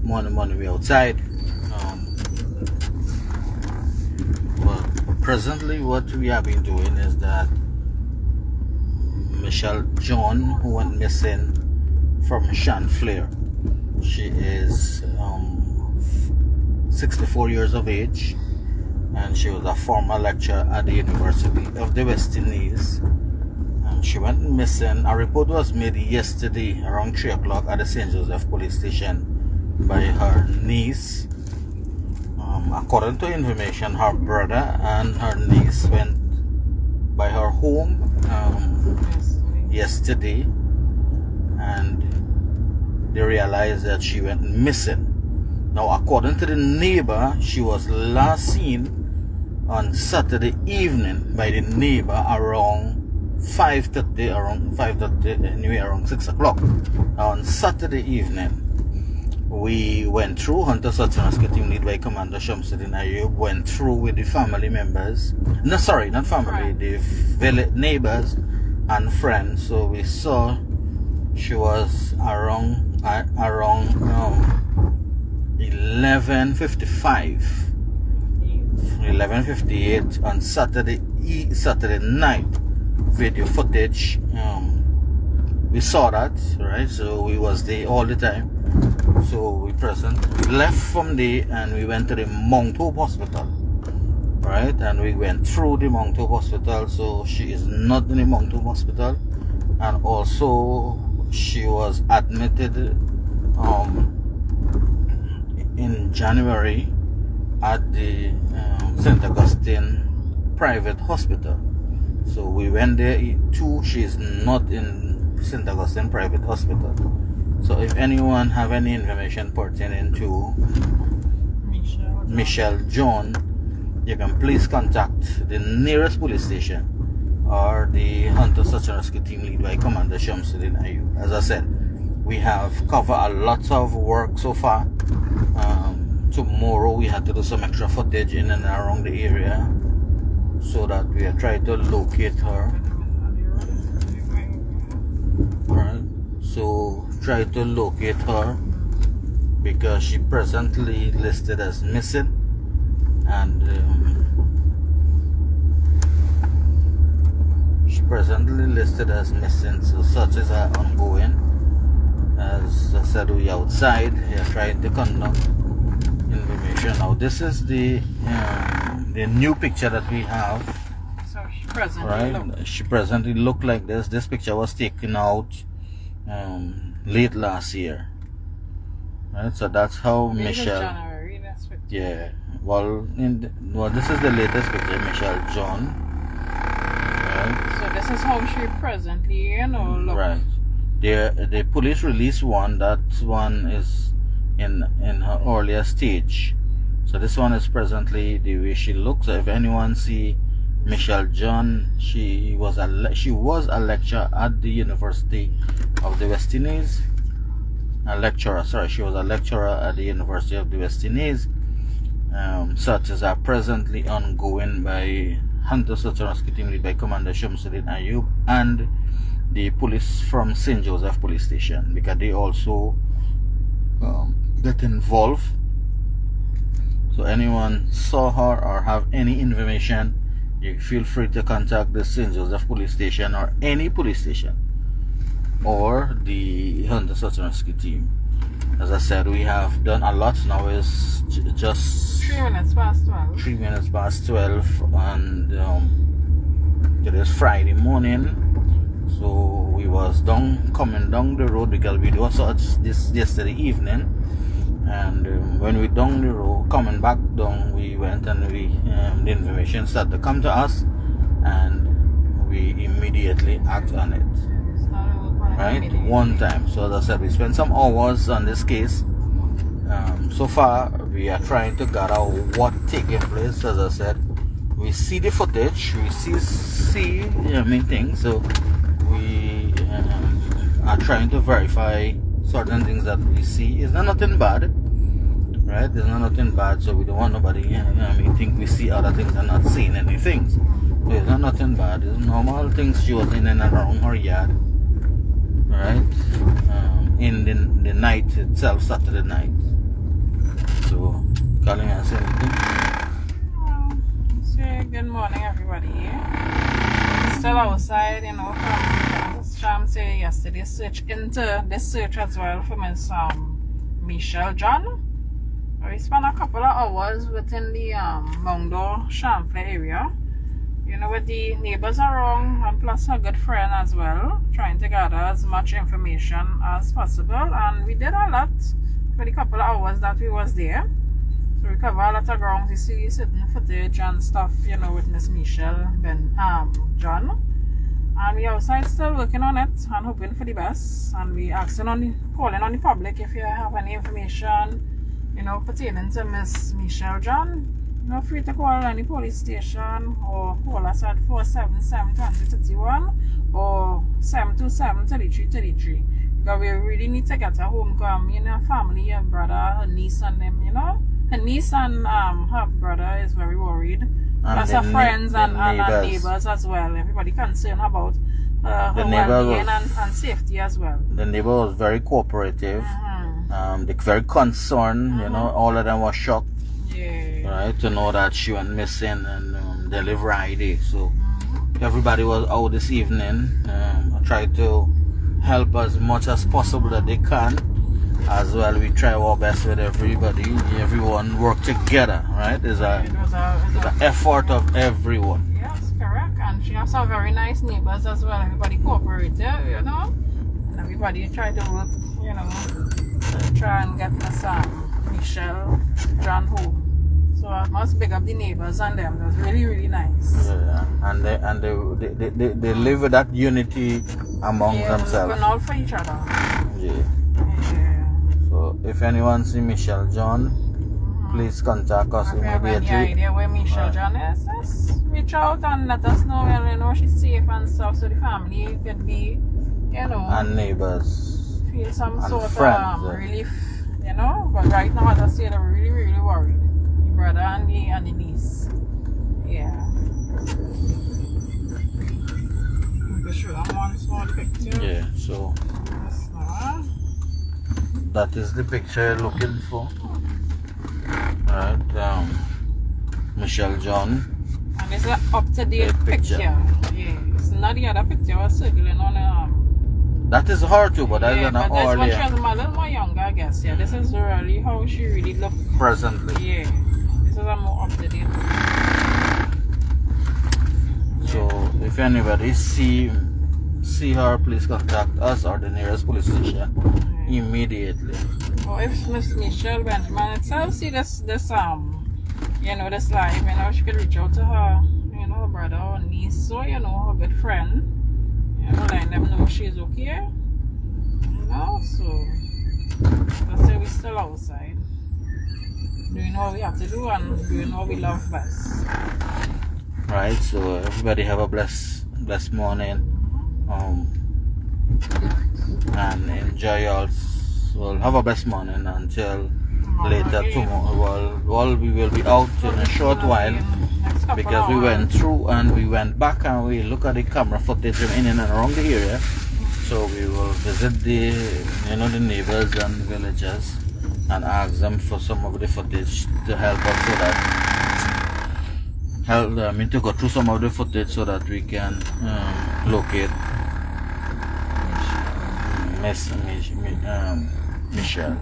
morning we outside. Well, presently what we have been doing is that Michelle John, who went missing from Chanflair, she is 64 years of age, and she was a former lecturer at the University of the West Indies. She went missing. A report was made yesterday around 3 o'clock at the St. Joseph police station by her niece. According to information, her brother and her niece went by her home yesterday, and they realized that she went missing. Now, according to the neighbor, she was last seen on Saturday evening by the neighbor around 5:30, anyway, around 6 o'clock. On Saturday evening, we went through, Hunter Search and Rescue Team led by Commander Shamsuddin Ayub went through with the family members. No, sorry, not family, the village neighbors and friends. So we saw she was around 11:58 on Saturday night. Video footage, we saw that, right? So we was there all the time. So we left from there and we went to the Mount Hope Hospital, right? And we went through the Mount Hope Hospital. So she is not in the Mount Hope Hospital, and also she was admitted in January at the St. Augustine private hospital. So we went there too. She is not in St. Augustine private hospital. So if anyone have any information pertaining to Michelle John, you can please contact the nearest police station or the Hunter Search and Rescue Team led by Commander Shamsuddin Ayub. As I said, we have covered a lot of work so far. Tomorrow we had to do some extra footage in and around the area, so that we are trying to locate her. Right? So try to locate her because she presently listed as missing, and she presently listed as missing. So searches are ongoing. As I said, we outside. We are trying to conduct information. Now this is the new picture that we have. So she presently right? She presently looked like this. This picture was taken out late last year. Right? So that's how Michelle. January, that's what. Yeah. Well, this is the latest picture, Michelle John. Right? So this is how she presently, look. Right. The police released one. That one is in her earlier stage. So this one is presently the way she looks. So if anyone see Michelle John, she was a lecturer at the University of the West Indies. She was a lecturer at the University of the West Indies. Searches are presently ongoing by Hunter Search and Rescue Team led by Commander Shamsuddin Ayub and the police from St. Joseph Police Station, because they also get involved. So anyone saw her or have any information, you feel free to contact the St. Joseph Police Station or any police station or the Hunter Search and Rescue Team. As I said, we have done a lot. Now is just 3 minutes past 12. 3 minutes past 12, and it is Friday morning. So we was coming down the road because we also this yesterday evening. And when we down the road, coming back down, we went and the information started to come to us, and we immediately act on it. Right, one time. So as I said, we spent some hours on this case. So far, we are trying to gather what taking place. As I said, we see the footage, we see things. So we are trying to verify certain things that we see. It's not nothing bad, right? There's not nothing bad, so we don't want nobody think we see other things and not seeing anything. So it's not nothing bad. It's normal things. She was in and around her yard, right? In the night itself, Saturday night. So, Colin, you say anything? Say good morning, everybody. Still outside, you know, from Sham say yesterday search into this search as well for Miss Michelle John. We spent a couple of hours within the Mondo Champlain area. You know, with the neighbors around and plus a good friend as well, trying to gather as much information as possible. And we did a lot for the couple of hours that we was there. So we cover a lot of ground. You see certain footage and stuff, you know, with Miss Michelle John. And we outside still working on it and hoping for the best. And we calling on the public if you have any information, you know, pertaining to Miss Michelle John. You're free to call any police station or call us at 477-2031 or 727-3333. Because we really need to get her home because me and her family, her brother, her niece and them, you know. Her niece and her brother is very worried. Plus her friends and neighbors as well. Everybody concerned about her well-being and safety as well. The neighbor was very cooperative. They're very concerned, you know. All of them were shocked. Right, to know that she went missing and they live Friday. So everybody was out this evening. I tried to help as much as possible that they can. As well, we try our best with everybody. Everyone work together, right? It's an effort of everyone. Yes, correct. And she has some very nice neighbors as well. Everybody cooperative, you know. And everybody try to work, you know, to try and get Miss Michelle John home. So I must big up the neighbors and them. It was really, really nice. Yeah, and they live with that unity among themselves. Looking out for each other. Yeah. So if anyone see Michelle John, please contact us immediately. If you have any idea where Michelle John is, just reach out and let us know. You know she's safe and stuff, so the family could be, you know, and neighbors feel some and sort friends, of relief, you know. But right now, as I say, they're really, really worried. Brother and the niece. Yeah. I'm just show them one small picture. Yeah, so that is the picture you're looking for. Right, Michelle John. And it's an up-to-date picture. Yeah. It's not the other picture I was circling on that is her too, but that's an but earlier. when she was a little more younger, I guess. Yeah, this is really how she really looks presently. Yeah. This is a more up-to-date. So if anybody see her, please contact us or the nearest police station immediately. Or if Miss Michelle Benjamin itself see this you know, this live, you know, she could reach out to her, you know, her brother or niece or, you know, her good friend, you know, letting them know she's okay, you know. So let's say we're still outside doing what we have to do and doing what we love best. Right, so everybody have a blessed morning, and enjoy yours. Well, have a blessed morning until later tomorrow. Well, we will be out in a short while because we went through and we went back and we look at the camera footage in and around the area. So we will visit the neighbors and villagers and ask them for some of the footage to help us so that to go through some of the footage so that we can locate Michelle.